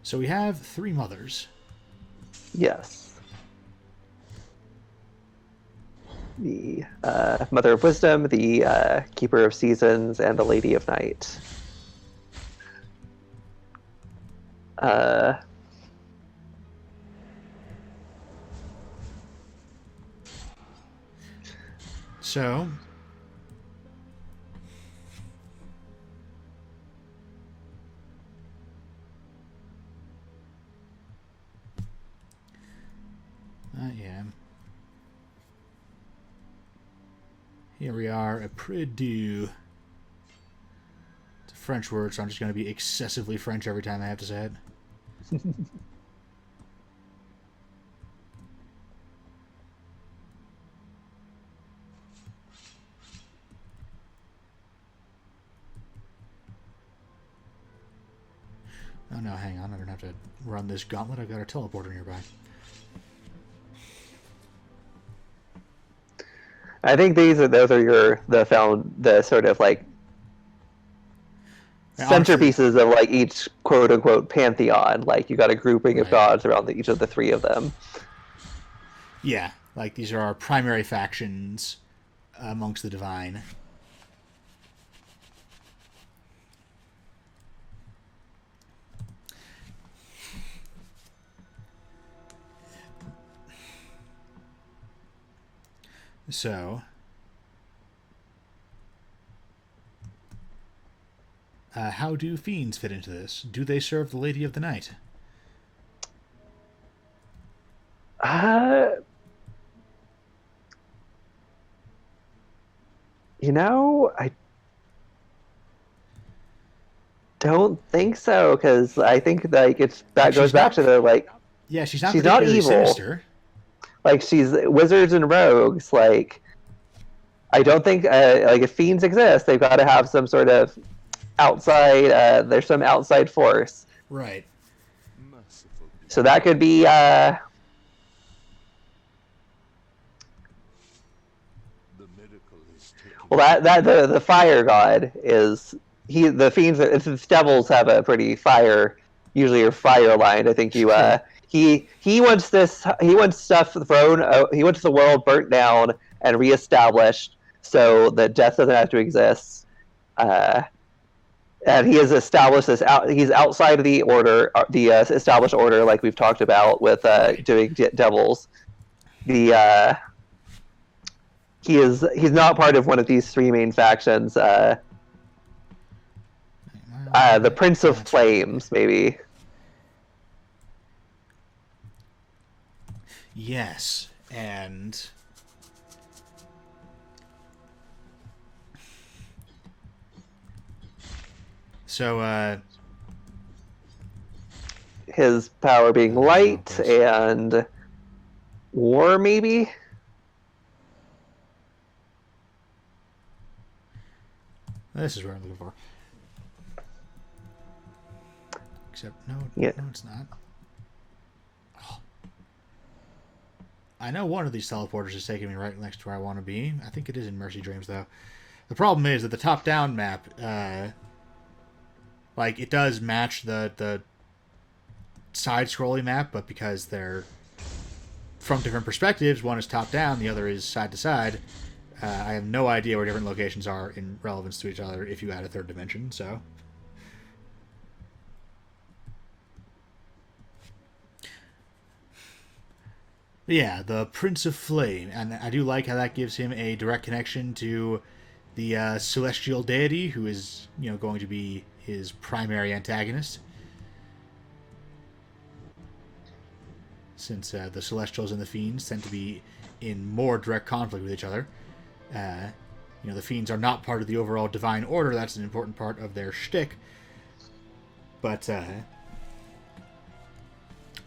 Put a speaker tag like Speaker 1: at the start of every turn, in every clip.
Speaker 1: So we have 3 mothers.
Speaker 2: Yes. The Mother of Wisdom, the Keeper of Seasons, and the Lady of Night.
Speaker 1: So yeah. Here we are, a Pridu. It's a French word, so I'm just going to be excessively French every time I have to say it. Oh no, hang on, I don't have to run this gauntlet, I've got a teleporter nearby.
Speaker 2: I think those are the sort of like centerpieces of like each quote unquote pantheon. Like you got a grouping of gods around each of the 3 of them.
Speaker 1: Yeah, like these are our primary factions amongst the divine. So, how do fiends fit into this? Do they serve the Lady of the Night?
Speaker 2: I don't think so, because I think like that goes back to the like.
Speaker 1: Yeah, she's not
Speaker 2: evil.
Speaker 1: Sinister.
Speaker 2: Like she's wizards and rogues. Like I don't think like if fiends exist, they've got to have some sort of outside. There's some outside force.
Speaker 1: Right.
Speaker 2: So that could be. Well, that the fire god is the fiends. The devils have a pretty usually are fire aligned. I think you he wants this. He wants stuff thrown. He wants the world burnt down and reestablished, so that death doesn't have to exist. And he has established this. He's outside of the order, the established order, like we've talked about with doing devils. He's not part of one of these 3 main factions. The Prince of Flames, maybe.
Speaker 1: Yes, and so
Speaker 2: his power being light and war, maybe.
Speaker 1: This is what I'm looking for. Except, no, it's not. Oh. I know one of these teleporters is taking me right next to where I want to be. I think it is in Mercy Dreams, though. The problem is that the top-down map, like, it does match the side-scrolling map, but because they're from different perspectives, one is top-down, the other is side-to-side, I have no idea where different locations are in relevance to each other if you add a 3rd dimension, so. But yeah, the Prince of Flame, and I do like how that gives him a direct connection to the celestial deity, who is, going to be his primary antagonist. Since the Celestials and the Fiends tend to be in more direct conflict with each other. The Fiends are not part of the overall divine order. That's an important part of their shtick. But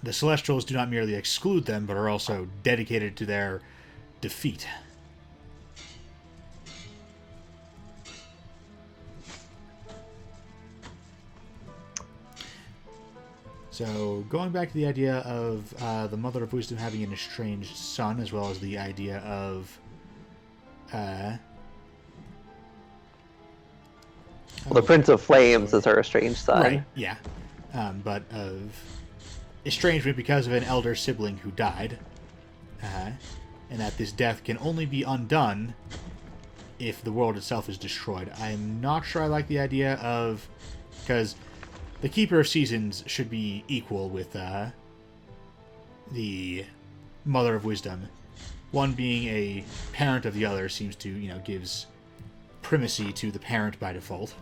Speaker 1: the Celestials do not merely exclude them, but are also dedicated to their defeat. So, going back to the idea of the Mother of Wisdom having an estranged son, as well as the idea of
Speaker 2: the Prince of Flames is her estranged son.
Speaker 1: Right, yeah. but of estrangement because of an elder sibling who died, and that this death can only be undone if the world itself is destroyed. I'm not sure I like the idea of... because the Keeper of Seasons should be equal with the Mother of Wisdom. One being a parent of the other seems to, gives primacy to the parent by default.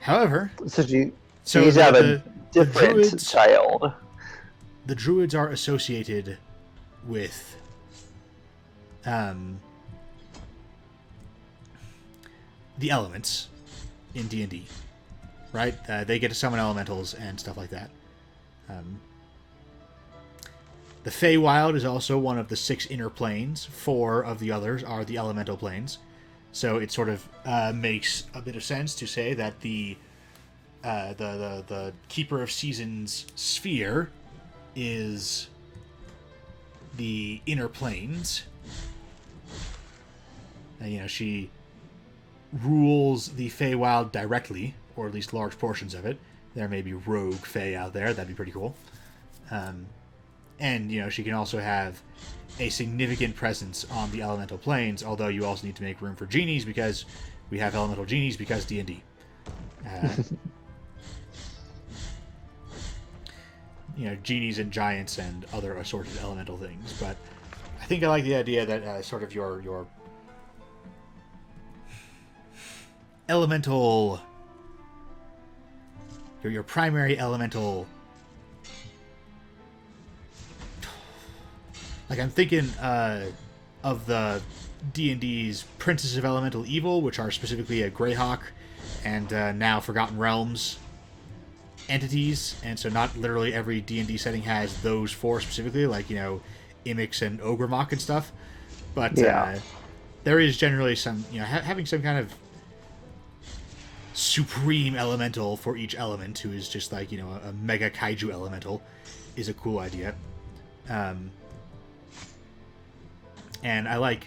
Speaker 1: However...
Speaker 2: So you
Speaker 1: So
Speaker 2: have
Speaker 1: the
Speaker 2: a different
Speaker 1: Druids,
Speaker 2: child.
Speaker 1: The Druids are associated with the elements in D&D, right? They get to summon elementals and stuff like that. The Feywild is also one of the 6 inner planes. 4 of the others are the elemental planes. So it sort of makes a bit of sense to say that the Keeper of Seasons sphere is the inner planes. She rules the Feywild directly, or at least large portions of it. There may be rogue Fey out there. That'd be pretty cool. And she can also have a significant presence on the elemental planes, although you also need to make room for genies, because we have elemental genies because D&D. Genies and giants and other assorted elemental things. But I think I like the idea that sort of your elemental... your primary elemental... Like, I'm thinking of the D&D's Princes of Elemental Evil, which are specifically a Greyhawk and now Forgotten Realms entities, and so not literally every D&D setting has those 4 specifically, like, Imix and Ogremok and stuff, but there is generally some, having some kind of supreme elemental for each element who is just like, a mega kaiju elemental is a cool idea. And I like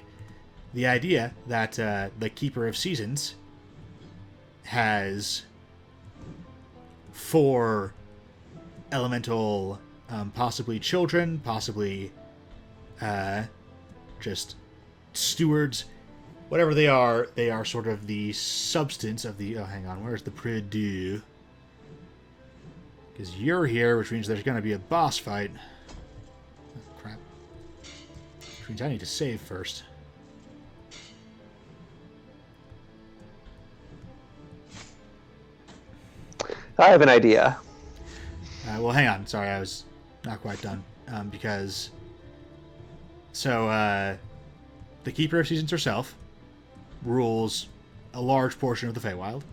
Speaker 1: the idea that the Keeper of Seasons has 4 elemental, possibly children, possibly just stewards. Whatever they are sort of the substance of the... Oh, hang on, where's the Purdue? Because you're here, which means there's going to be a boss fight. Oh, crap. Which means I need to save first.
Speaker 2: I have an idea.
Speaker 1: Well, hang on. Sorry, I was not quite done. Because... So, the Keeper of Seasons herself rules a large portion of the Feywild.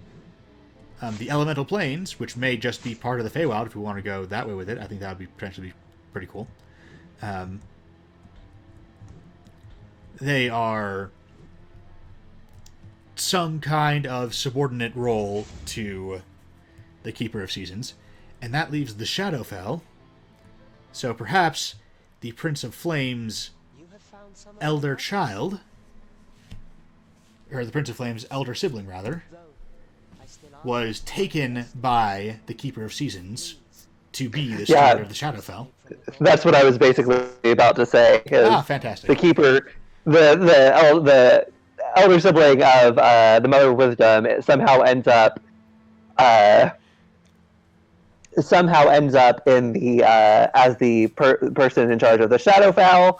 Speaker 1: The Elemental Planes, which may just be part of the Feywild if we want to go that way with it, I think that would be potentially be pretty cool. They are some kind of subordinate role to the Keeper of Seasons, and that leaves the Shadowfell. So perhaps the Prince of Flames' elder child, or the Prince of Flames' elder sibling, rather, was taken by the Keeper of Seasons to be the steward of the Shadowfell.
Speaker 2: That's what I was basically about to say.
Speaker 1: Fantastic.
Speaker 2: The Keeper, the elder sibling of the Mother of Wisdom, somehow ends up in the as the person in charge of the Shadowfell.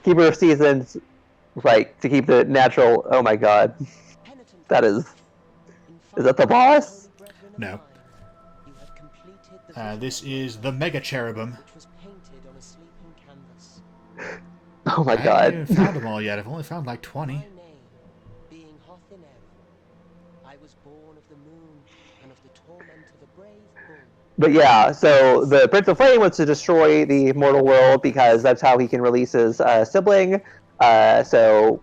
Speaker 2: Keeper of Seasons, like, to keep the natural... Oh my god. That is... Is that the boss?
Speaker 1: No. This is the Mega Cherubim.
Speaker 2: Oh my god.
Speaker 1: I haven't even found them all yet. I've only found like 20.
Speaker 2: But yeah, so the Prince of Flame wants to destroy the mortal world because that's how he can release his sibling. So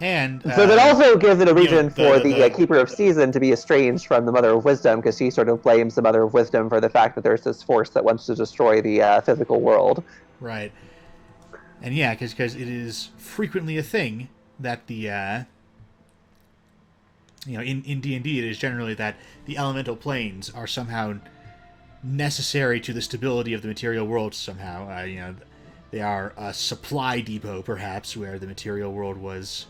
Speaker 2: that also gives it a reason for the Keeper of Season to be estranged from the Mother of Wisdom, because he sort of blames the Mother of Wisdom for the fact that there's this force that wants to destroy the physical world.
Speaker 1: Right. And yeah, because it is frequently a thing that the in D&D it is generally that the elemental planes are somehow necessary to the stability of the material world somehow. They are a supply depot, perhaps, where the material world was,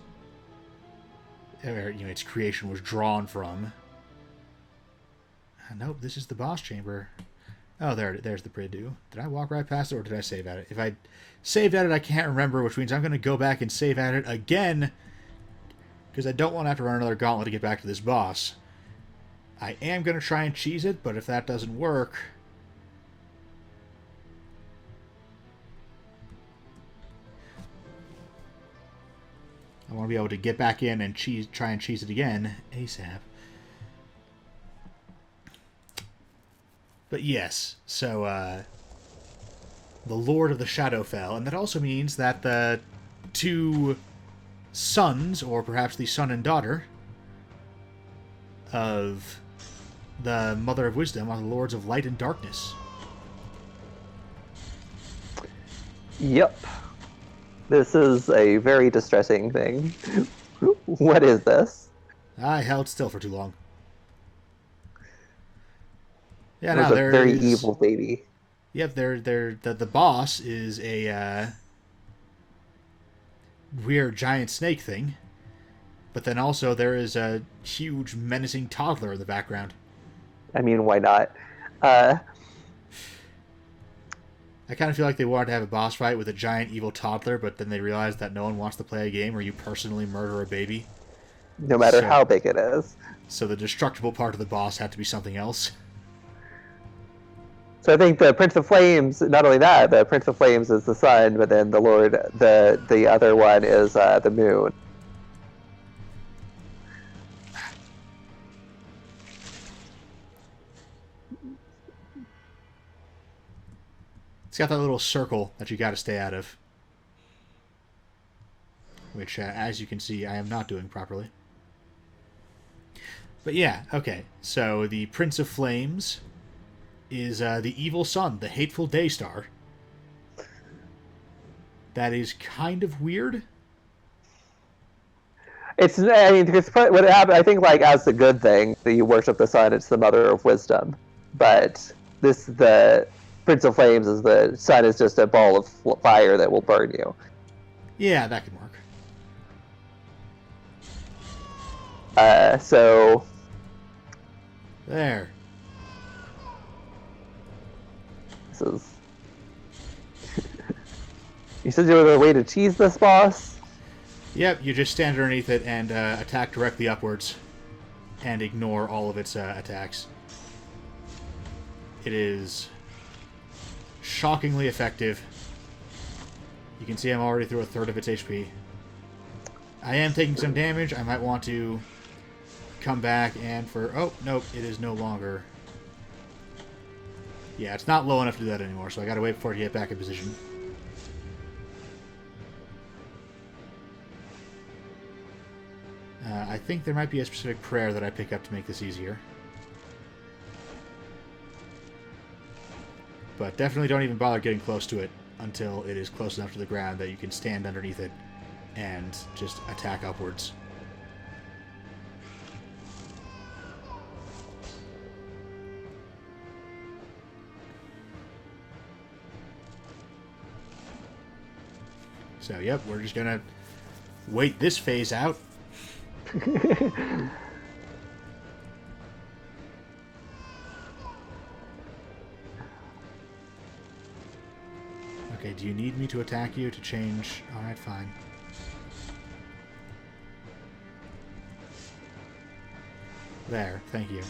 Speaker 1: where its creation was drawn from. Nope, this is the boss chamber. Oh, there's the Pridu. Did I walk right past it, or did I save at it? If I saved at it, I can't remember, which means I'm going to go back and save at it again, because I don't want to have to run another gauntlet to get back to this boss. I am going to try and cheese it, but if that doesn't work... I want to be able to get back in and try and cheese it again ASAP. But yes, so the Lord of the Shadowfell, and that also means that the two sons, or perhaps the son and daughter, of the Mother of Wisdom are the Lords of Light and Darkness.
Speaker 2: Yep. This is a very distressing thing. What is this?
Speaker 1: I held still for too long. Yeah,
Speaker 2: It was
Speaker 1: no,
Speaker 2: a very evil baby.
Speaker 1: Yep, the boss is a weird giant snake thing, but then also there is a huge menacing toddler in the background.
Speaker 2: I mean, why not?
Speaker 1: I kind of feel like they wanted to have a boss fight with a giant evil toddler, but then they realized that no one wants to play a game where you personally murder a baby.
Speaker 2: No matter how big it is.
Speaker 1: So the destructible part of the boss had to be something else.
Speaker 2: So I think the Prince of Flames, not only that, the Prince of Flames is the sun, but then the other one is the moon.
Speaker 1: It's got that little circle that you got to stay out of. Which, as you can see, I am not doing properly. But yeah, okay. So the Prince of Flames is the evil sun, the hateful Daystar. That is kind of weird.
Speaker 2: It's, I mean, what happened, I think, like, as the good thing, that you worship the sun, it's the Mother of Wisdom. But the Prince of Flames is the sun is just a ball of fire that will burn you.
Speaker 1: Yeah, that can work.
Speaker 2: So...
Speaker 1: There.
Speaker 2: This is... You said there was a way to cheese this boss?
Speaker 1: Yep, you just stand underneath it and attack directly upwards and ignore all of its attacks. It is shockingly effective. You can see I'm already through a third of its HP. I am taking some damage. I might want to come back and for... Oh, nope, it is no longer... Yeah, it's not low enough to do that anymore, so I gotta wait for it to get back in position. I think there might be a specific prayer that I pick up to make this easier. But definitely don't even bother getting close to it until it is close enough to the ground that you can stand underneath it and just attack upwards. So, yep, we're just gonna wait this phase out. Okay, do you need me to attack you to change? Alright, fine. There, thank you.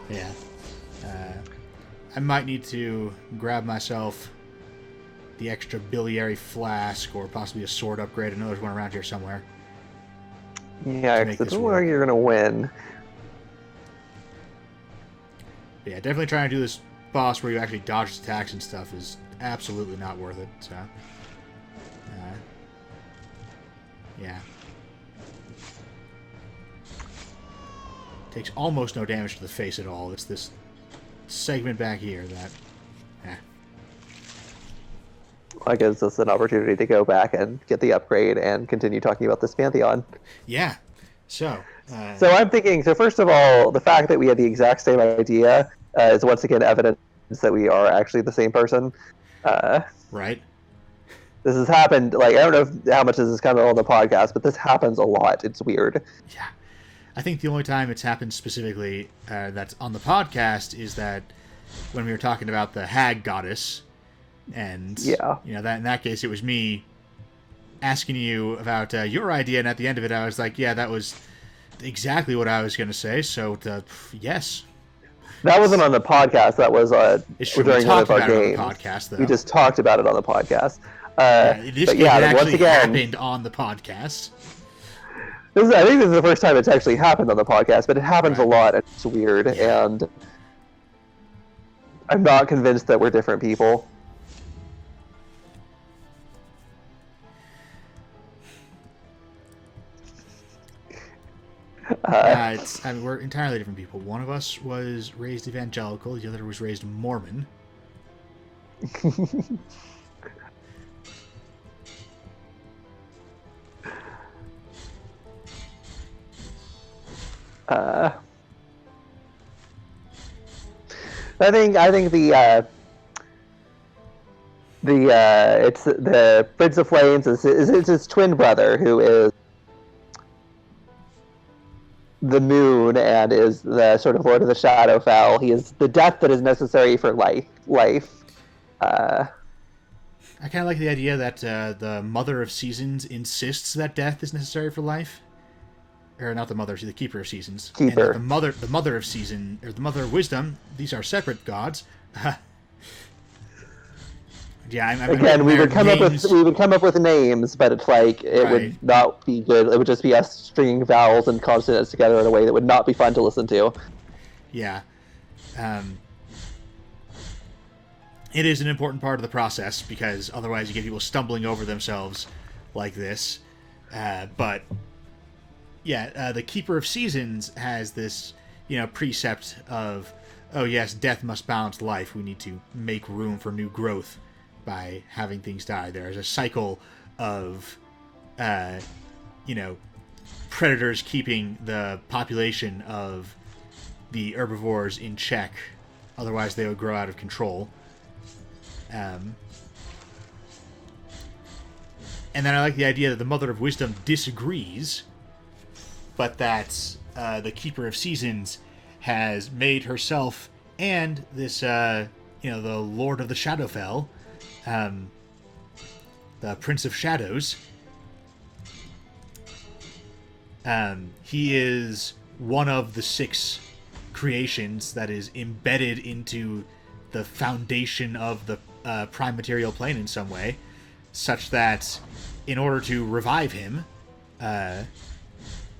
Speaker 1: Yeah. I might need to grab myself the extra biliary flask or possibly a sword upgrade. I know there's one around here somewhere.
Speaker 2: Yeah, because it's where you're going to win.
Speaker 1: Yeah, definitely trying to do this boss where you actually dodge attacks and stuff is absolutely not worth it. So, Yeah. Takes almost no damage to the face at all. It's this segment back here that...
Speaker 2: That gives us an opportunity to go back and get the upgrade and continue talking about this Pantheon.
Speaker 1: Yeah. So
Speaker 2: I'm thinking, so first of all, the fact that we had the exact same idea is once again evidence that we are actually the same person.
Speaker 1: Right.
Speaker 2: This has happened, like, I don't know how much this is coming on the podcast, but this happens a lot. It's weird.
Speaker 1: Yeah. I think the only time it's happened specifically that's on the podcast is that when we were talking about the hag goddess, and
Speaker 2: yeah,
Speaker 1: that in that case it was me asking you about your idea, and at the end of it I was like, yeah, that was exactly what I was going to say. So yes,
Speaker 2: that wasn't on the podcast. That was during one of our games.
Speaker 1: On the podcast, though.
Speaker 2: We just talked about it on the podcast.
Speaker 1: This actually
Speaker 2: once again,
Speaker 1: happened on the podcast.
Speaker 2: I think this is the first time it's actually happened on the podcast, but it happens a lot, and it's weird, and I'm not convinced that we're different people.
Speaker 1: We're entirely different people. One of us was raised evangelical, the other was raised Mormon.
Speaker 2: I think it's the Prince of Flames is his twin brother, who is the moon and is the sort of Lord of the Shadowfell. He is the death that is necessary for life.
Speaker 1: I kind of like the idea that the Mother of Seasons insists that death is necessary for life. Or not the Mother, the Keeper of Seasons.
Speaker 2: Keeper.
Speaker 1: And the Mother of Season, or the Mother of Wisdom, these are separate gods. Yeah,
Speaker 2: again, we would come up with names, but it's like it would not be good. It would just be us stringing vowels and consonants together in a way that would not be fun to listen to.
Speaker 1: Yeah, it is an important part of the process because otherwise you get people stumbling over themselves like this. But yeah, the Keeper of Seasons has this, precept of, oh yes, death must balance life. We need to make room for new growth by having things die. There is a cycle of, predators keeping the population of the herbivores in check. Otherwise, they would grow out of control. And then I like the idea that the Mother of Wisdom disagrees, but that the Keeper of Seasons has made herself and this, the Lord of the Shadowfell, the Prince of Shadows, he is one of the 6 creations that is embedded into the foundation of the prime material plane in some way, such that in order to revive him,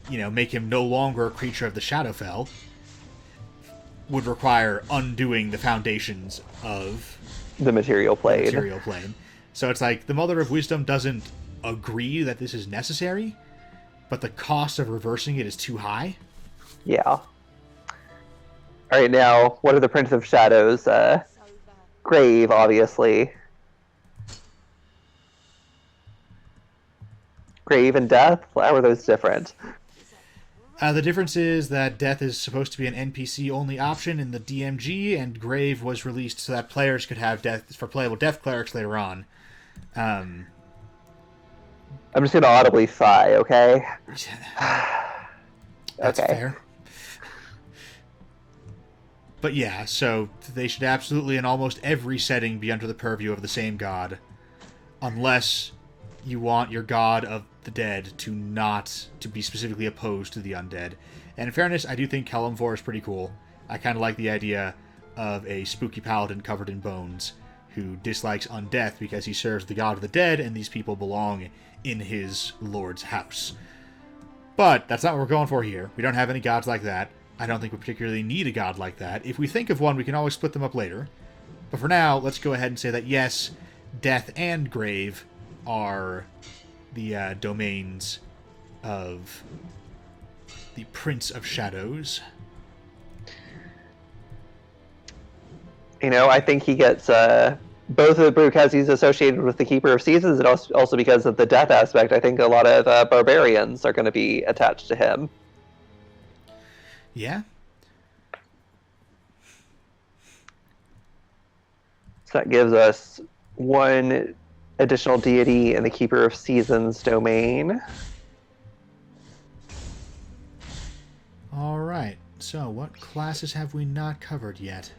Speaker 1: make him no longer a creature of the Shadowfell, would require undoing the foundations of
Speaker 2: the material plane.
Speaker 1: So it's like the Mother of Wisdom doesn't agree that this is necessary, but the cost of reversing it is too high.
Speaker 2: Yeah. All right, now, what are the Prince of Shadows? Grave, obviously. Grave and Death? How are those different?
Speaker 1: The difference is that Death is supposed to be an NPC-only option in the DMG, and Grave was released so that players could have Death for playable Death Clerics later on.
Speaker 2: I'm just going to audibly sigh, okay?
Speaker 1: That's
Speaker 2: okay.
Speaker 1: Fair. But yeah, so they should absolutely in almost every setting be under the purview of the same god, unless you want your god of the dead to be specifically opposed to the undead. And in fairness, I do think Kelemvor is pretty cool. I kind of like the idea of a spooky paladin covered in bones who dislikes undeath because he serves the god of the dead, and these people belong in his lord's house. But that's not what we're going for here. We don't have any gods like that. I don't think we particularly need a god like that. If we think of one, we can always split them up later. But for now, let's go ahead and say that yes, Death and Grave are the domains of the Prince of Shadows?
Speaker 2: I think he gets both of because he's associated with the Keeper of Seasons, and also because of the death aspect. I think a lot of barbarians are going to be attached to him.
Speaker 1: Yeah.
Speaker 2: So that gives us one additional deity in the Keeper of Seasons domain.
Speaker 1: All right. So, what classes have we not covered yet?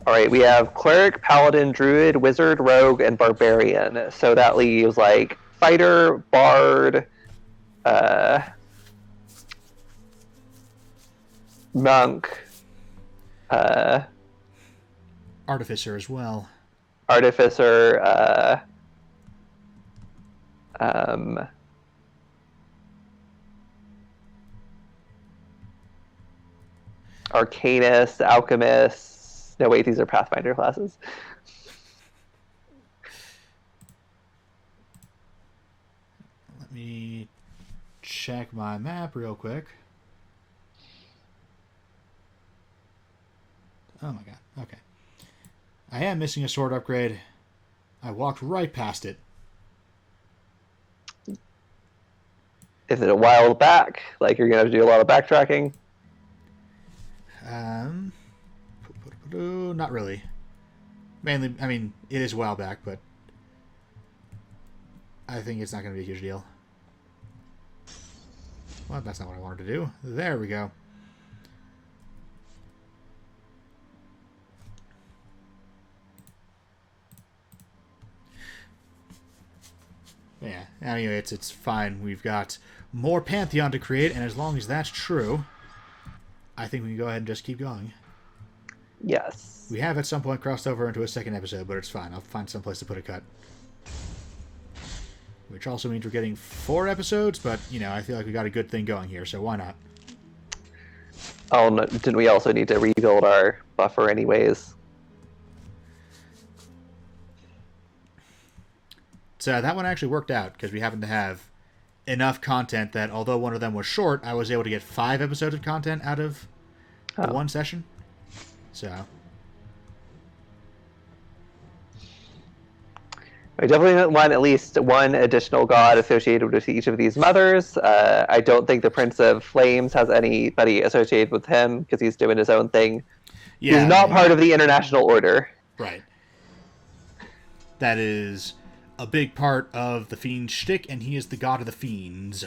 Speaker 2: All right, we have Cleric, Paladin, Druid, Wizard, Rogue, and Barbarian. So that leaves like Fighter, Bard, Monk,
Speaker 1: Artificer as well.
Speaker 2: Artificer, Arcanist, Alchemist. No, wait, these are Pathfinder classes.
Speaker 1: Let me check my map real quick. Oh my god, okay. I am missing a sword upgrade. I walked right past it.
Speaker 2: Is it a while back? Like you're going to have to do a lot of backtracking?
Speaker 1: Not really. Mainly, I mean, it is a while back, but I think it's not going to be a huge deal. Well, that's not what I wanted to do. There we go. Yeah, anyway, it's fine. We've got more Pantheon to create, and as long as that's true, I think we can go ahead and just keep going.
Speaker 2: Yes.
Speaker 1: We have at some point crossed over into a second episode, but it's fine. I'll find some place to put a cut. Which also means we're getting 4 episodes, but, I feel like we got a good thing going here, so why not?
Speaker 2: Oh, no, didn't we also need to rebuild our buffer anyways?
Speaker 1: So that one actually worked out, because we happened to have enough content that, although one of them was short, I was able to get 5 episodes of content out of the one session. So
Speaker 2: I definitely want at least one additional god associated with each of these mothers. I don't think the Prince of Flames has anybody associated with him because he's doing his own thing.
Speaker 1: yeah,
Speaker 2: He's not part of the International Order.
Speaker 1: Right. That is a big part of the Fiend's shtick, and he is the god of the Fiends.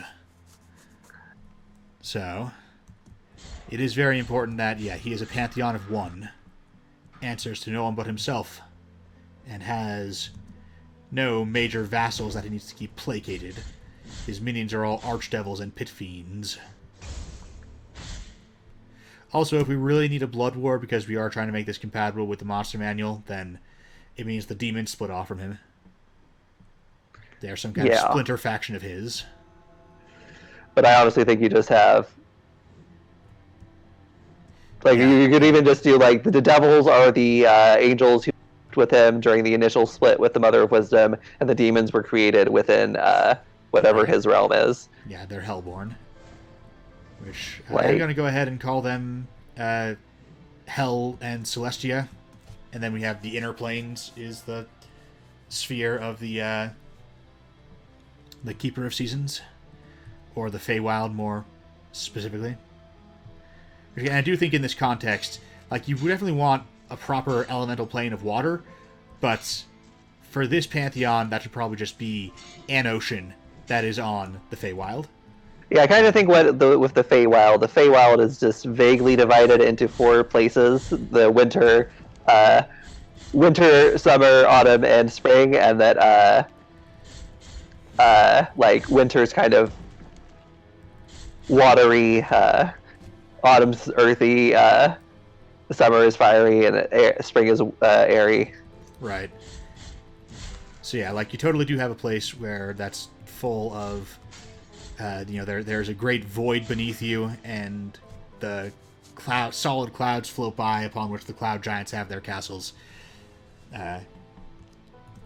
Speaker 1: So it is very important that, he is a pantheon of one, answers to no one but himself, and has no major vassals that he needs to keep placated. His minions are all archdevils and pit fiends. Also, if we really need a blood war because we are trying to make this compatible with the monster manual, then it means the demons split off from him. They're some kind of splinter faction of his.
Speaker 2: But I honestly think you just have... you could even just do, the devils are the angels who worked with him during the initial split with the Mother of Wisdom, and the demons were created within whatever his realm is.
Speaker 1: Yeah, they're Hellborn. Which, I'm going to go ahead and call them Hell and Celestia. And then we have the Inner Planes is the sphere of the Keeper of Seasons. Or the Feywild, more specifically. And I do think in this context, you definitely want a proper elemental plane of water, but for this pantheon, that should probably just be an ocean that is on the Feywild.
Speaker 2: Yeah, I kind of think with the Feywild is just vaguely divided into 4 places: the winter, summer, autumn, and spring, and that winter's kind of watery, autumn's earthy, summer is fiery, and spring is airy.
Speaker 1: Right. So yeah, you totally do have a place where that's full of, there's a great void beneath you, and the solid clouds float by upon which the cloud giants have their castles.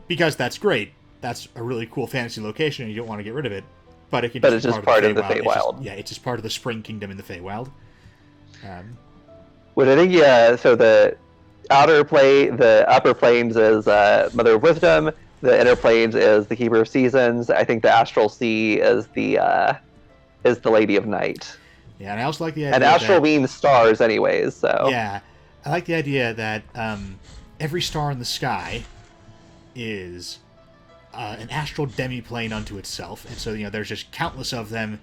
Speaker 1: Because that's great. That's a really cool fantasy location, and you don't want to get rid of it. But it can
Speaker 2: But it's just part of the Feywild.
Speaker 1: It's just part of the Spring Kingdom in the Feywild.
Speaker 2: Which I think, so the upper planes is Mother of Wisdom. The inner planes is the Keeper of Seasons. I think the Astral Sea is the Lady of Night.
Speaker 1: Yeah, and I also like the idea
Speaker 2: and astral means stars, anyways. So
Speaker 1: yeah, I like the idea that every star in the sky is an astral demiplane unto itself, and so there's just countless of them.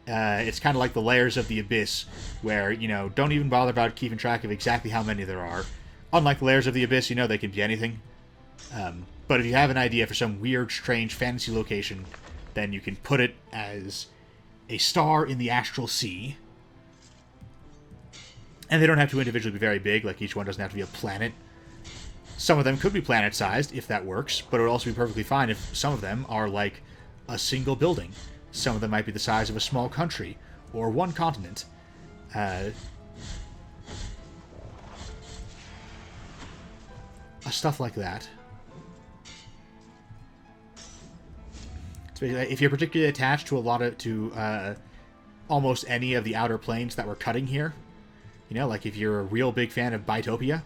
Speaker 1: It's kind of like the layers of the abyss, where don't even bother about keeping track of exactly how many there are. Unlike the layers of the abyss, they can be anything. But if you have an idea for some weird, strange fantasy location, then you can put it as a star in the astral sea. And they don't have to individually be very big, like each one doesn't have to be a planet. Some of them could be planet-sized, if that works, but it would also be perfectly fine if some of them are like a single building. Some of them might be the size of a small country, or one continent. Stuff like that. If you're particularly attached to almost any of the outer planes that we're cutting here, like if you're a real big fan of Bitopia,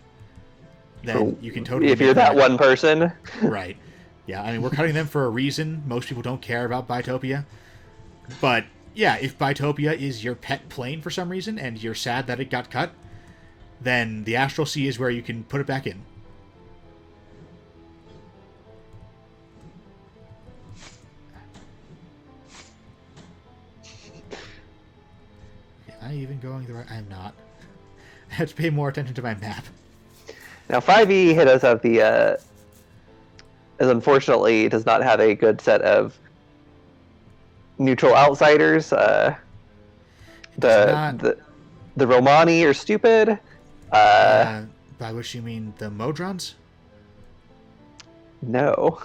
Speaker 1: then you can totally...
Speaker 2: If you're that one person.
Speaker 1: Right. Yeah, I mean, we're cutting them for a reason. Most people don't care about Bitopia. But, yeah, if Bitopia is your pet plane for some reason, and you're sad that it got cut, then the Astral Sea is where you can put it back in. Am I even going the right... I'm not. I have to pay more attention to my map.
Speaker 2: Now, 5e hit us up as unfortunately does not have a good set of neutral outsiders. The Romani are stupid.
Speaker 1: By which you mean the Modrons?
Speaker 2: No.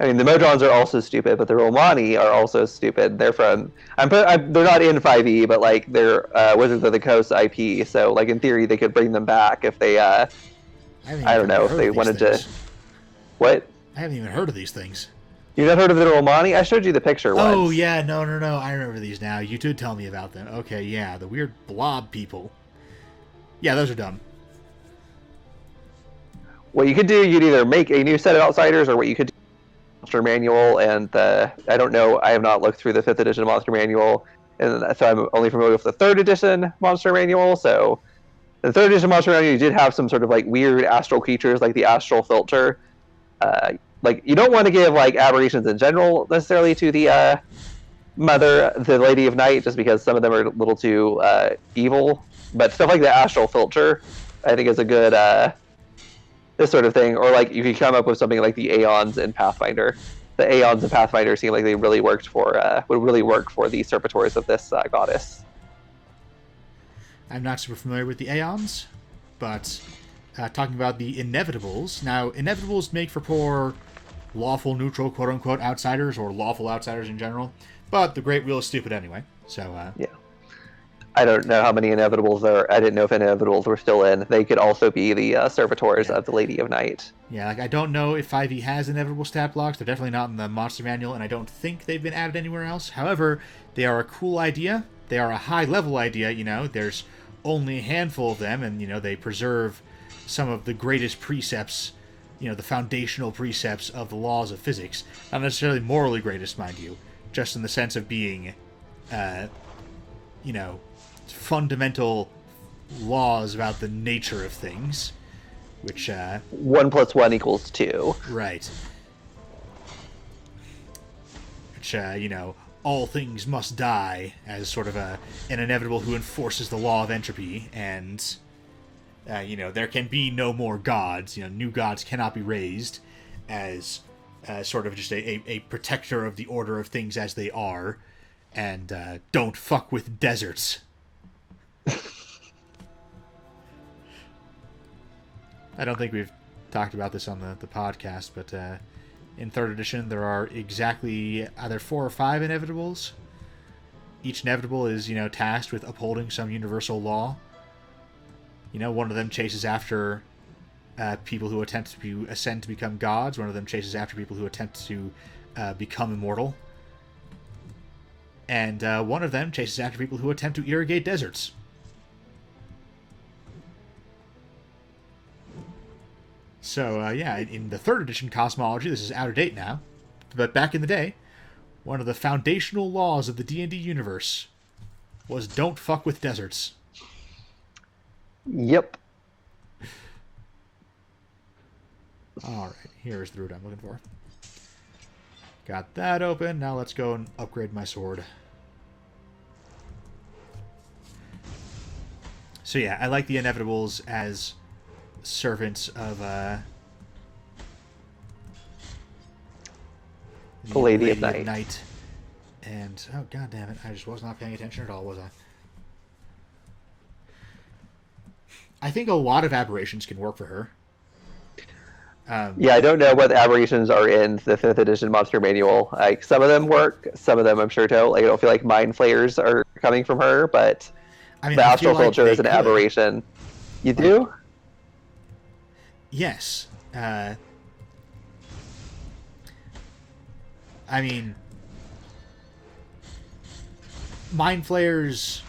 Speaker 2: I mean, the Modrons are also stupid, but the Romani are also stupid. They're from... they're not in 5e, but, like, they're Wizards of the Coast IP, so, like, in theory, they could bring them back if they, I don't know, if they wanted to... What?
Speaker 1: I haven't even heard of these things.
Speaker 2: You've not heard of the Romani? I showed you the picture once.
Speaker 1: Oh, yeah, no. I remember these now. You did tell me about them. Okay, yeah, the weird blob people. Yeah, those are dumb.
Speaker 2: What you could do, you'd either make a new set of outsiders, or what you could do Monster Manual, and I don't know, I have not looked through the 5th edition Monster Manual, and so I'm only familiar with the 3rd edition Monster Manual, so the 3rd edition Monster Manual, you did have some sort of, like, weird astral creatures, like the Astral Filter. Like, you don't want to give, like, aberrations in general, necessarily, to the the Lady of Night, just because some of them are a little too evil, but stuff like the Astral Filter, I think is a good... this sort of thing, or like you could come up with something like the Aeons in Pathfinder. The Aeons in Pathfinder seem like they really worked for would really work for the servitors of this goddess.
Speaker 1: I'm not super familiar with the Aeons, but talking about the Inevitables. Now, Inevitables make for poor lawful neutral quote-unquote outsiders, or lawful outsiders in general, but the Great Wheel is stupid anyway, so... Yeah.
Speaker 2: I don't know how many Inevitables there are. I didn't know if Inevitables were still in. They could also be the servitors of the Lady of Night.
Speaker 1: Yeah, like, I don't know if 5e has Inevitable stat blocks. They're definitely not in the Monster Manual, and I don't think they've been added anywhere else. However, they are a cool idea. They are a high-level idea, There's only a handful of them, and, they preserve some of the greatest precepts, the foundational precepts of the laws of physics. Not necessarily morally greatest, mind you, just in the sense of being, fundamental laws about the nature of things, which
Speaker 2: 1 + 1 = 2.
Speaker 1: Right. Which all things must die, as sort of an inevitable who enforces the law of entropy, and there can be no more gods. New gods cannot be raised, as sort of just a protector of the order of things as they are, and don't fuck with deserts. I don't think we've talked about this on the podcast, but in 3rd edition there are exactly either 4 or 5 Inevitables. Each Inevitable is, tasked with upholding some universal law. One of them chases after people who attempt to ascend to become gods. One of them chases after people who attempt to become immortal. And one of them chases after people who attempt to irrigate deserts. So, yeah, in the 3rd edition cosmology, this is out of date now, but back in the day, one of the foundational laws of the D&D universe was don't fuck with deserts.
Speaker 2: Yep.
Speaker 1: Alright, here's the route I'm looking for. Got that open, now let's go and upgrade my sword. So yeah, I like the Inevitables as servants of
Speaker 2: the Lady of Night.
Speaker 1: And, oh god damn it, I just was not paying attention at all, was I? I think a lot of aberrations can work for her.
Speaker 2: Yeah, I don't know what aberrations are in the 5th edition monster manual. Like, some of them work, some of them I'm sure don't. Like, I don't feel like mind flayers are coming from her, but
Speaker 1: I mean,
Speaker 2: the
Speaker 1: I
Speaker 2: astral
Speaker 1: feel like
Speaker 2: filter
Speaker 1: they
Speaker 2: is an
Speaker 1: could.
Speaker 2: aberration. You do?
Speaker 1: Yes. I mean, mind flayers,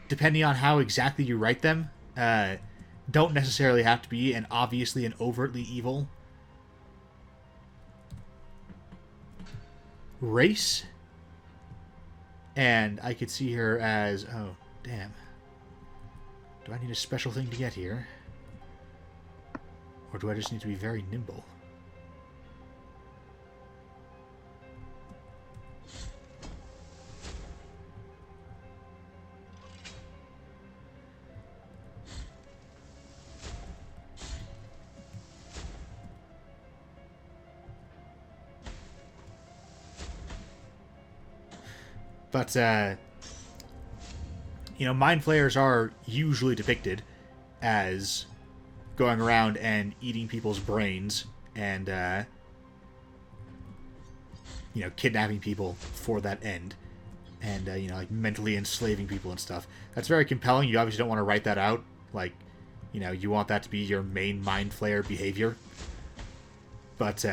Speaker 1: depending on how exactly you write them, don't necessarily have to be obviously an overtly evil race. And I could see her as, oh, damn. Do I need a special thing to get here? Or do I just need to be very nimble? But, mind flayers are usually depicted as going around and eating people's brains and, kidnapping people for that end. And, like mentally enslaving people and stuff. That's very compelling. You obviously don't want to write that out. Like, you want that to be your main mind flayer behavior. But,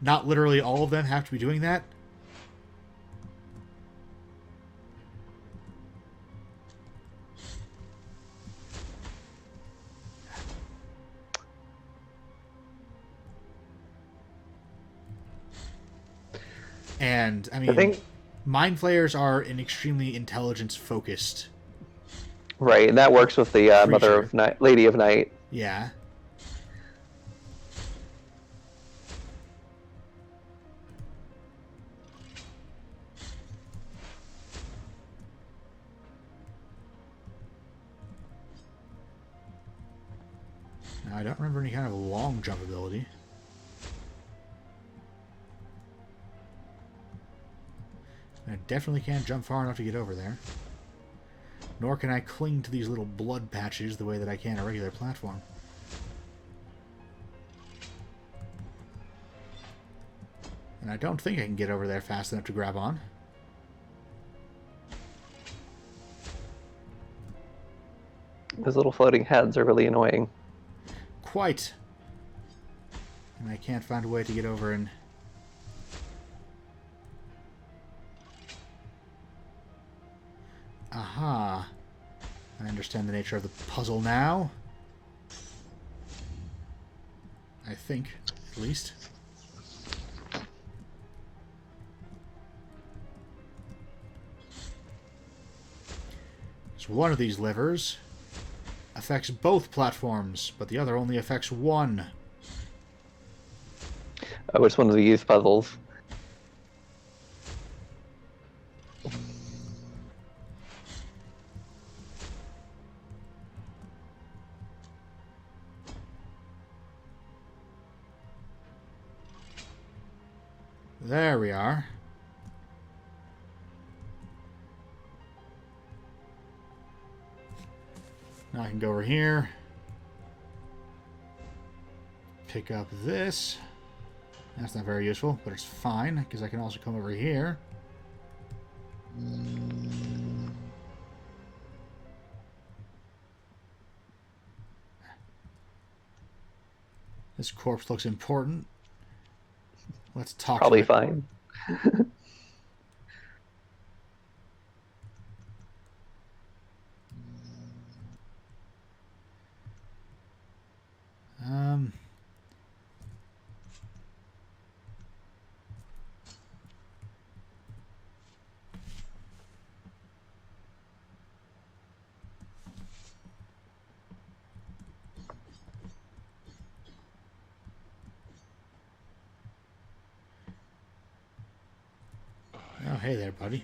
Speaker 1: not literally all of them have to be doing that. And, I mean, mind flayers are an extremely intelligence-focused.
Speaker 2: Right, and that works with the Mother of Night, Lady of Night.
Speaker 1: Yeah. Now, I don't remember any kind of long jump ability. I definitely can't jump far enough to get over there. Nor can I cling to these little blood patches the way that I can a regular platform. And I don't think I can get over there fast enough to grab on.
Speaker 2: Those little floating heads are really annoying.
Speaker 1: Quite. And I can't find a way to get over and... Aha. I understand the nature of the puzzle now. I think, at least. So one of these levers affects both platforms, but the other only affects one.
Speaker 2: Which one of the youth puzzles?
Speaker 1: There we are. Now I can go over here. Pick up this. That's not very useful, but it's fine, because I can also come over here. This corpse looks important. Let's talk
Speaker 2: Probably
Speaker 1: to the
Speaker 2: fine.
Speaker 1: Um... Oh, hey there, buddy.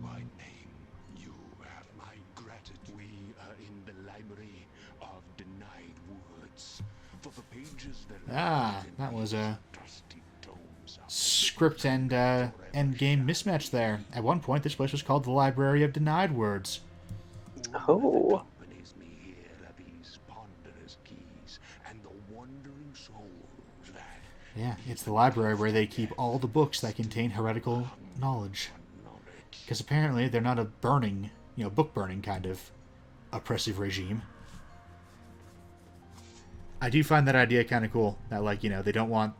Speaker 3: By name, you have my gratitude. We are in the library of denied words. For the pages that
Speaker 1: That was a
Speaker 3: trusty tomes of
Speaker 1: script and end game mismatch there. At one point, this place was called the Library of Denied Words.
Speaker 2: Oh.
Speaker 3: accompanies me here are these ponderous keys and the wandering souls that
Speaker 1: Yeah, it's the library where they keep all the books that contain heretical knowledge. Because apparently they're not a burning, book burning kind of oppressive regime. I do find that idea kind of cool. That, they don't want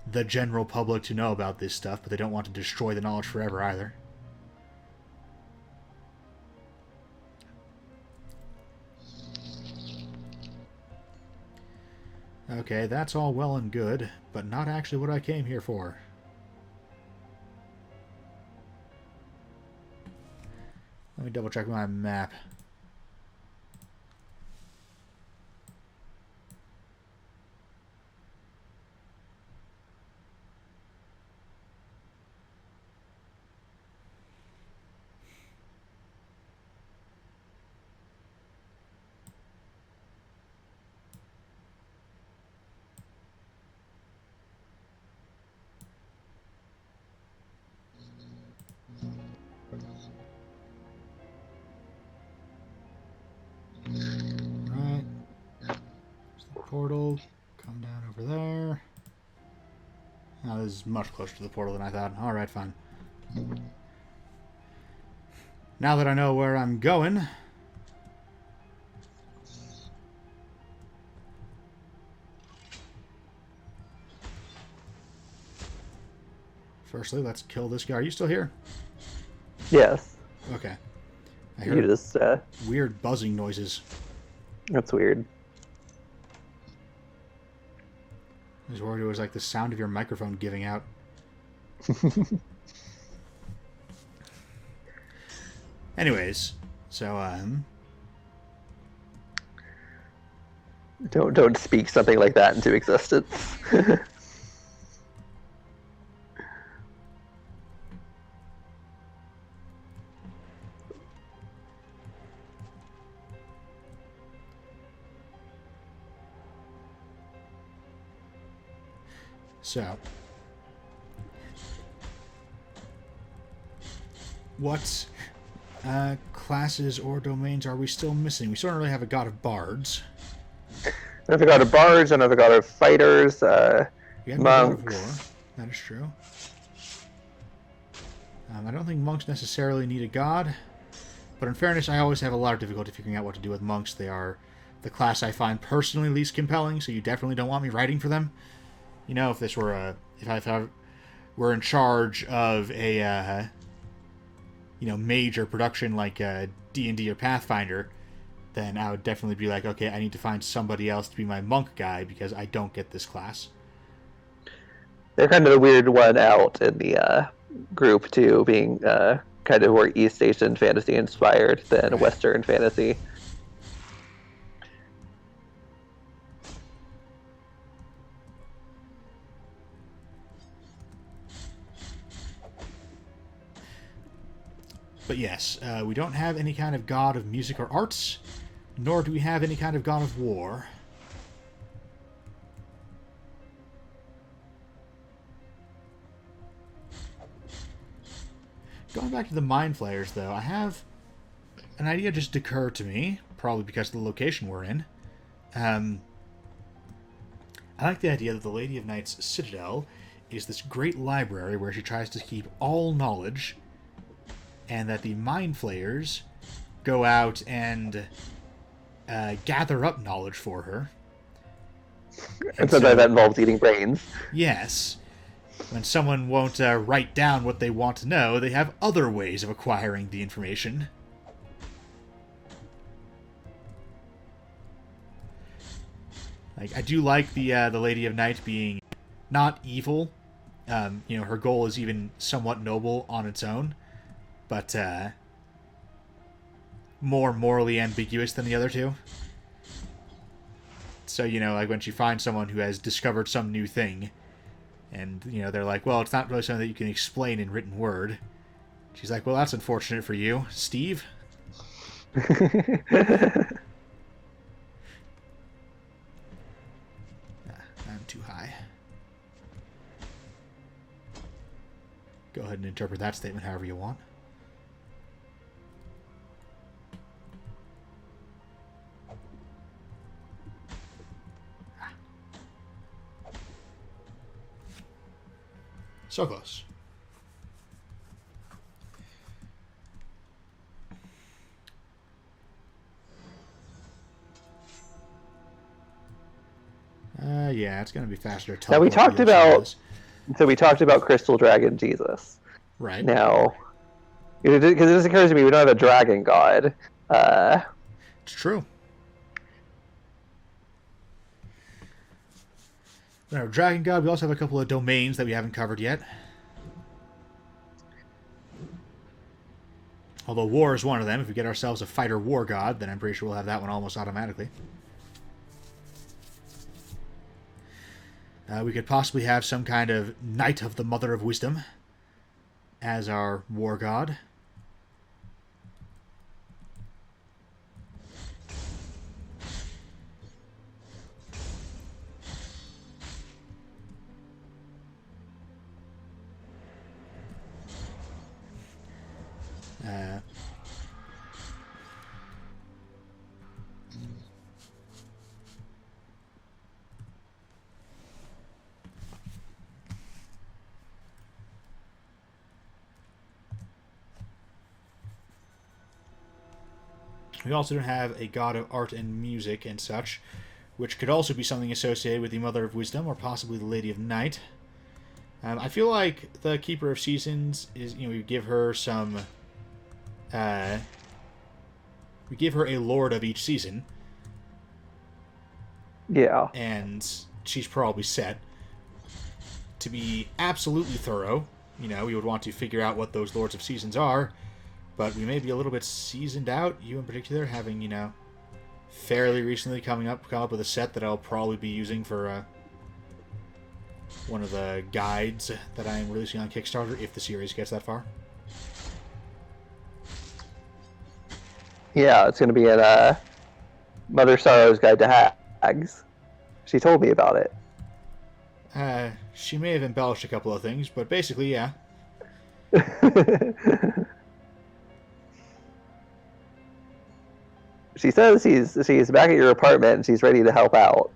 Speaker 1: the general public to know about this stuff, but they don't want to destroy the knowledge forever either. Okay, that's all well and good, but not actually what I came here for. Let me double check my map. Right. There's the portal. Come down over there. Oh, this is much closer to the portal than I thought. Alright, fine. Now that I know where I'm going... Firstly, let's kill this guy. Are you still here?
Speaker 2: Yes.
Speaker 1: Okay. I
Speaker 2: You
Speaker 1: heard
Speaker 2: just,
Speaker 1: weird buzzing noises.
Speaker 2: that's weird.
Speaker 1: I was worried it was like the sound of your microphone giving out. Anyways, so,
Speaker 2: Don't speak something like that into existence.
Speaker 1: So, what classes or domains are we still missing? We still don't really have a god of bards.
Speaker 2: Another god of bards, another god of fighters,
Speaker 1: We have no god of
Speaker 2: monks.
Speaker 1: war. That is true. I don't think monks necessarily need a god, but in fairness, I always have a lot of difficulty figuring out what to do with monks. They are the class I find personally least compelling, so you definitely don't want me writing for them. If this were if I were in charge of a major production like D&D or Pathfinder, then I would definitely be like, okay, I need to find somebody else to be my monk guy because I don't get this class.
Speaker 2: They're kind of the weird one out in the group too, being kind of more East Asian fantasy inspired than Western fantasy.
Speaker 1: But yes, we don't have any kind of god of music or arts, nor do we have any kind of god of war. Going back to the Mind Flayers, though, I have an idea just occurred to me, probably because of the location we're in. I like the idea that the Lady of Night's Citadel is this great library where she tries to keep all knowledge, and that the Mind Flayers go out and gather up knowledge for her.
Speaker 2: And sometimes that involves eating brains.
Speaker 1: Yes. When someone won't write down what they want to know, they have other ways of acquiring the information. Like, I do like the Lady of Night being not evil. Her goal is even somewhat noble on its own, but more morally ambiguous than the other two. So, like when she finds someone who has discovered some new thing, and, they're like, well, it's not really something that you can explain in written word. She's like, well, that's unfortunate for you, Steve. I'm too high. Go ahead and interpret that statement however you want. So close. Yeah, it's going to be faster.
Speaker 2: Now we talked about Crystal Dragon Jesus.
Speaker 1: Right.
Speaker 2: Now, because it just occurs to me we don't have a dragon god.
Speaker 1: It's true. Our dragon god. We also have a couple of domains that we haven't covered yet. Although war is one of them. If we get ourselves a fighter war god, then I'm pretty sure we'll have that one almost automatically. We could possibly have some kind of Knight of the Mother of Wisdom as our war god. We also don't have a god of art and music and such, which could also be something associated with the Mother of Wisdom or possibly the Lady of Night. I feel like the Keeper of Seasons is, we give her some... we give her a lord of each season.
Speaker 2: Yeah.
Speaker 1: And she's probably set. To be absolutely thorough, we would want to figure out what those lords of seasons are. But we may be a little bit seasoned out, you in particular, having, fairly recently come up with a set that I'll probably be using for one of the guides that I'm releasing on Kickstarter, if the series gets that far.
Speaker 2: Yeah, it's going to be in Mother Sorrow's Guide to Hags. She told me about it.
Speaker 1: She may have embellished a couple of things, but basically, yeah.
Speaker 2: She says she's back at your apartment and she's ready to help out.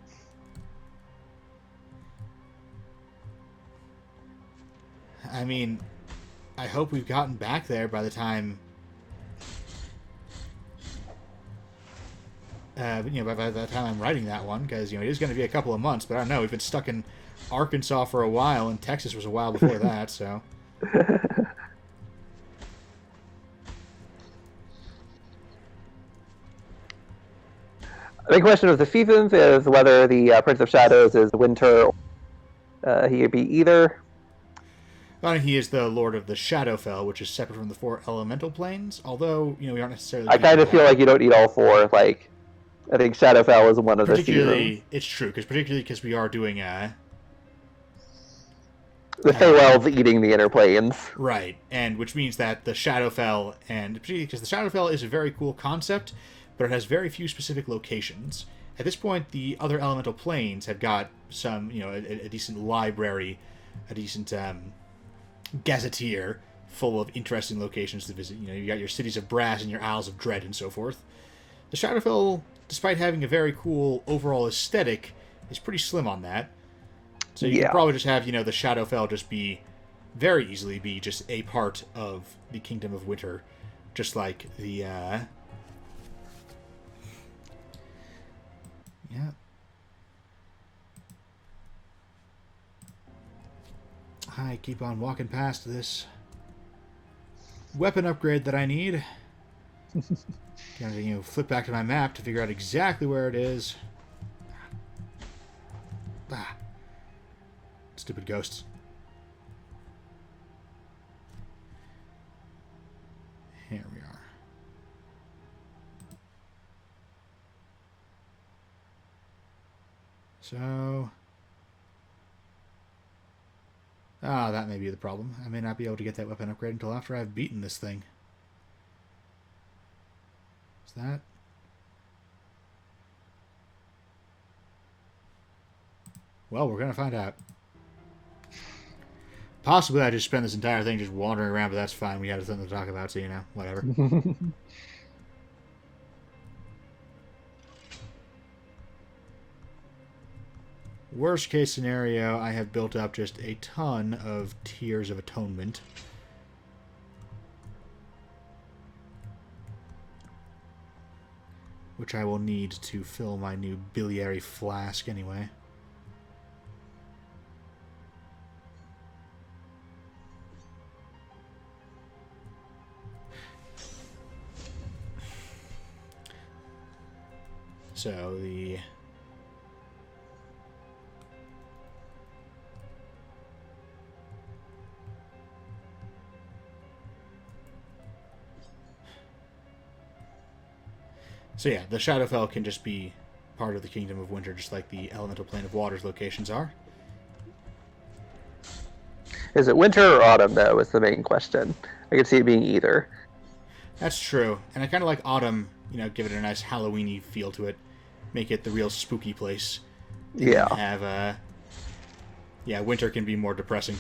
Speaker 1: I mean, I hope we've gotten back there by the time... by the time I'm writing that one, because, it is going to be a couple of months, but I don't know, we've been stuck in Arkansas for a while, and Texas was a while before that, so...
Speaker 2: The big question of the seasons is whether the Prince of Shadows is winter. He could be either.
Speaker 1: Well, he is the Lord of the Shadowfell, which is separate from the 4 elemental planes. Although, we aren't necessarily.
Speaker 2: I kind of feel like you don't need all 4. Like, I think Shadowfell is one of the seasons.
Speaker 1: It's true, because we are doing
Speaker 2: the Feywell's eating the inner planes.
Speaker 1: Right, and which means that the Shadowfell, and particularly because the Shadowfell is a very cool concept, but it has very few specific locations. At this point, the other elemental planes have got some, a decent library, a decent gazetteer full of interesting locations to visit. You got your cities of brass and your Isles of Dread and so forth. The Shadowfell, despite having a very cool overall aesthetic, is pretty slim on that. So you could probably just have, the Shadowfell just very easily be just a part of the Kingdom of Winter, just like the, Yeah. I keep on walking past this weapon upgrade that I need. Gotta, flip back to my map to figure out exactly where it is. Ah. Stupid ghosts. Here we are. So... that may be the problem. I may not be able to get that weapon upgrade until after I've beaten this thing. Is that... Well, we're going to find out. Possibly I just spent this entire thing just wandering around, but that's fine. We had something to talk about, so, whatever. Worst case scenario, I have built up just a ton of Tears of Atonement. Which I will need to fill my new biliary flask anyway. So the... So yeah, the Shadowfell can just be part of the Kingdom of Winter, just like the Elemental Plane of Water's locations are.
Speaker 2: Is it winter or autumn, though, is the main question. I could see it being either.
Speaker 1: That's true. And I kind of like autumn, give it a nice Halloween-y feel to it. Make it the real spooky place.
Speaker 2: Yeah.
Speaker 1: And have, winter can be more depressing.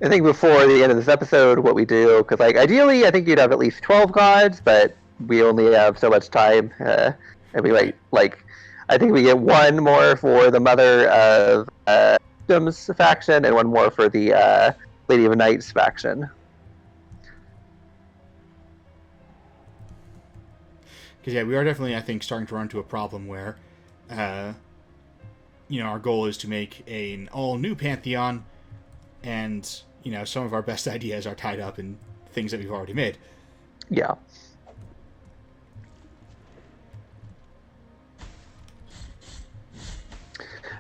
Speaker 2: I think before the end of this episode, what we do, because ideally, I think you'd have at least 12 gods, but we only have so much time, and we I think we get one more for the Mother of Victims faction, and one more for the Lady of Knights faction.
Speaker 1: Because we are definitely, I think, starting to run into a problem where, our goal is to make an all-new Pantheon, and some of our best ideas are tied up in things that we've already made.
Speaker 2: Yeah.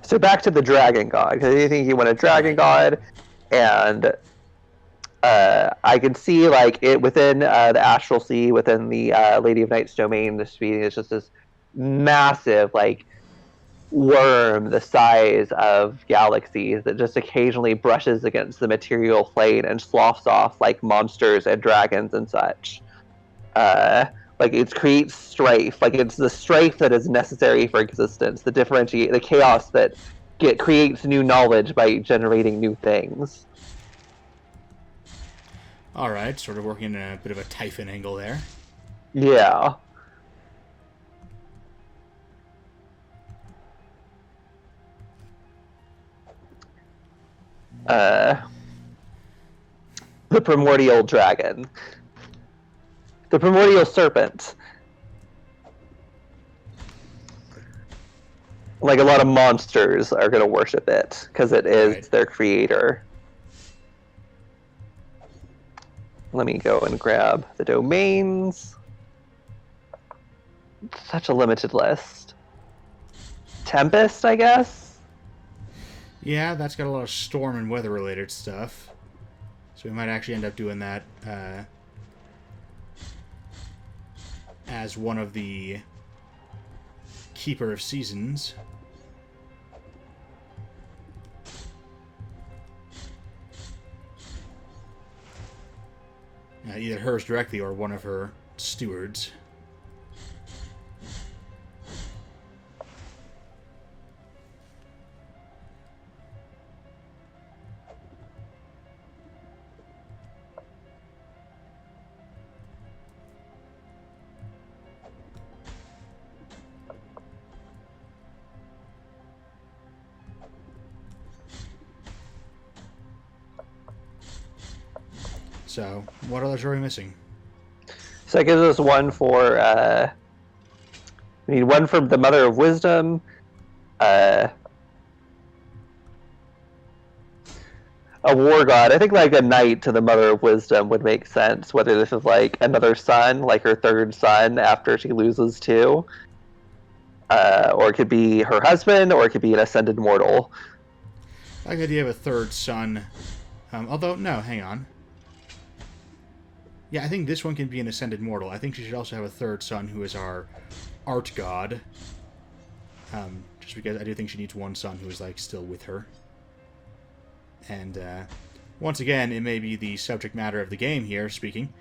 Speaker 2: So back to the dragon god, because you think you want a dragon god, and I can see it within the Astral Sea, within the Lady of Night's domain. This being is just this massive worm the size of galaxies that just occasionally brushes against the material plane and sloughs off like monsters and dragons and such. It creates strife. It's the strife that is necessary for existence. The chaos that creates new knowledge by generating new things.
Speaker 1: All right, sort of working in a bit of a Typhon angle there.
Speaker 2: Yeah. The primordial dragon. The primordial serpent. A lot of monsters are going to worship it, because it is their creator. Let me go and grab the domains. Such a limited list. Tempest, I guess?
Speaker 1: Yeah, that's got a lot of storm and weather-related stuff. So we might actually end up doing that as one of the Keeper of Seasons. Either hers directly or one of her stewards. So, what others are we missing?
Speaker 2: So that gives us one for, we need one from the Mother of Wisdom. a war god. I think like a knight to the Mother of Wisdom would make sense. Whether this is like another son, like her third son after she loses two, or it could be her husband, or it could be an ascended mortal.
Speaker 1: I like the idea of a third son. Although, no, hang on. Yeah, I think this one can be an ascended mortal. I think she should also have a third son who is our art god. Just because I do think she needs one son who is, like, still with her. And, once again, it may be the subject matter of the game here, speaking,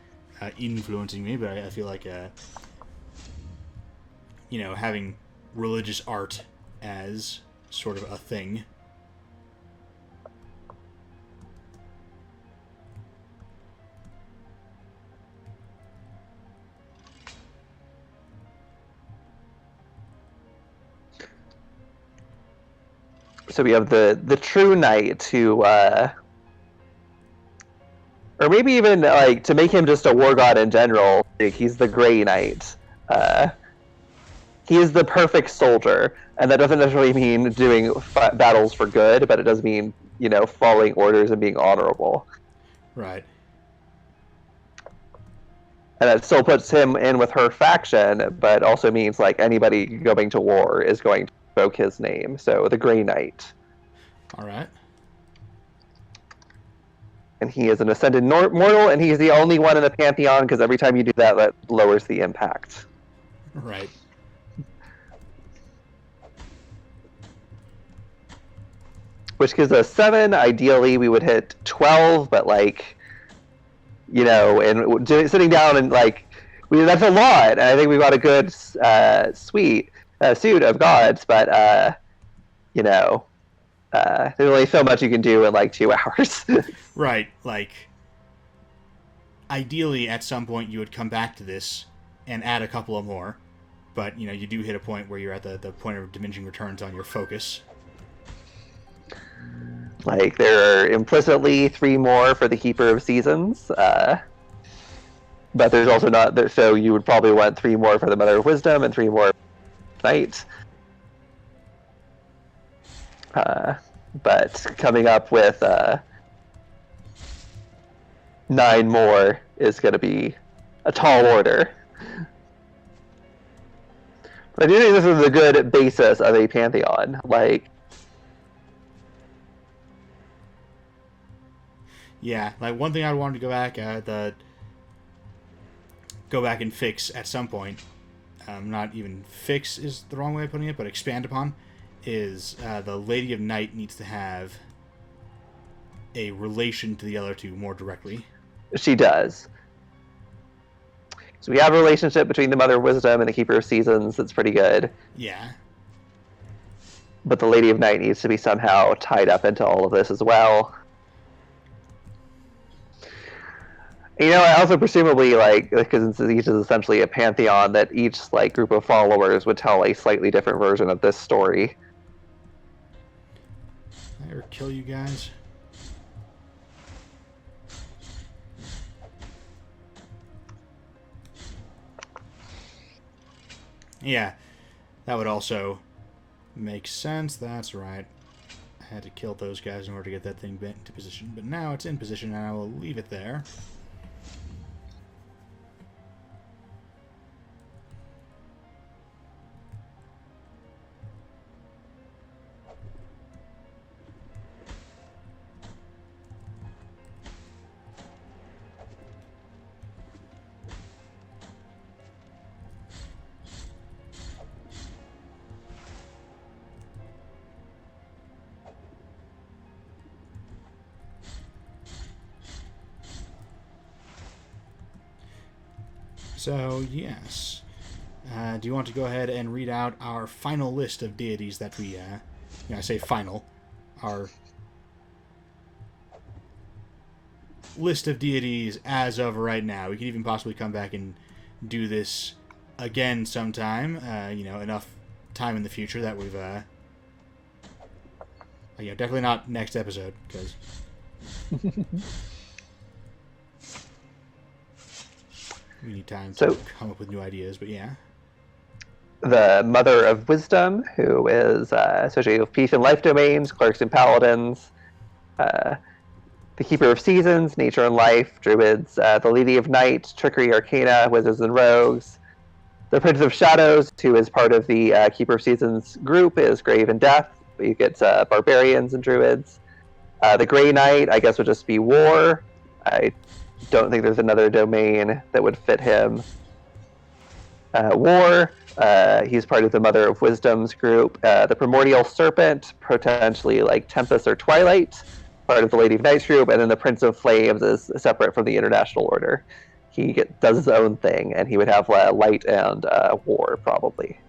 Speaker 1: influencing me, but I feel like, you know, having religious art as sort of a thing.
Speaker 2: So we have the true knight who, or maybe even like to make him just a war god in general. Like, he's the Grey Knight. He is the perfect soldier, and that doesn't necessarily mean doing battles for good, but it does mean, you know, following orders and being honorable.
Speaker 1: Right.
Speaker 2: And that still puts him in with her faction, but also means like anybody going to war is going to invoke his name. So the Grey Knight.
Speaker 1: All right.
Speaker 2: And he is an ascended mortal, and he's the only one in the Pantheon, because every time you do that, that lowers the impact.
Speaker 1: Right.
Speaker 2: Which gives us 7. Ideally, we would hit 12, but like, you know, and sitting down and like, that's a lot. And I think we've got a good suit of gods, but you know, there's only so much you can do in like 2 hours.
Speaker 1: Right. Like, ideally, at some point, you would come back to this and add a couple of more. But, you know, you do hit a point where you're at the point of diminishing returns on your focus.
Speaker 2: Like, there are implicitly 3 more for the Keeper of Seasons. But there's also not... So you would probably want 3 more for the Mother of Wisdom and 3 more for Night. But coming up with 9 more is going to be a tall order. But I do think this is a good basis of a Pantheon. Like...
Speaker 1: Yeah, like one thing I wanted to go back and fix at some point, not even fix is the wrong way of putting it, but expand upon, is the Lady of Night needs to have a relation to the other two more directly.
Speaker 2: She does. So we have a relationship between the Mother of Wisdom and the Keeper of Seasons that's pretty good.
Speaker 1: Yeah.
Speaker 2: But the Lady of Night needs to be somehow tied up into all of this as well. You know, also presumably, like, because each is essentially a pantheon, that each, like, group of followers would tell a slightly different version of this story.
Speaker 1: Did I ever kill you guys? Yeah, that would also make sense. That's right. I had to kill those guys in order to get that thing into position, but now it's in position, and I will leave it there. So, yes. Do you want to go ahead and read out our final list of deities that we, I say final, our list of deities as of right now. We could even possibly come back and do this again sometime, enough time in the future that we've, definitely not next episode, because... we need time to come up with new ideas, but yeah.
Speaker 2: The Mother of Wisdom, who is associated with Peace and Life Domains, Clerks and Paladins. The Keeper of Seasons, Nature and Life, Druids. The Lady of Night, Trickery, Arcana, Wizards and Rogues. The Prince of Shadows, who is part of the Keeper of Seasons group, is Grave and Death. But you get Barbarians and Druids. The Grey Knight, I guess, would just be War. I don't think there's another domain that would fit him. War, he's part of the Mother of Wisdom's group. The Primordial Serpent, potentially like Tempest or Twilight, part of the Lady of Night's group. And then the Prince of Flames is separate from the International Order. He does his own thing, and he would have light and war, probably.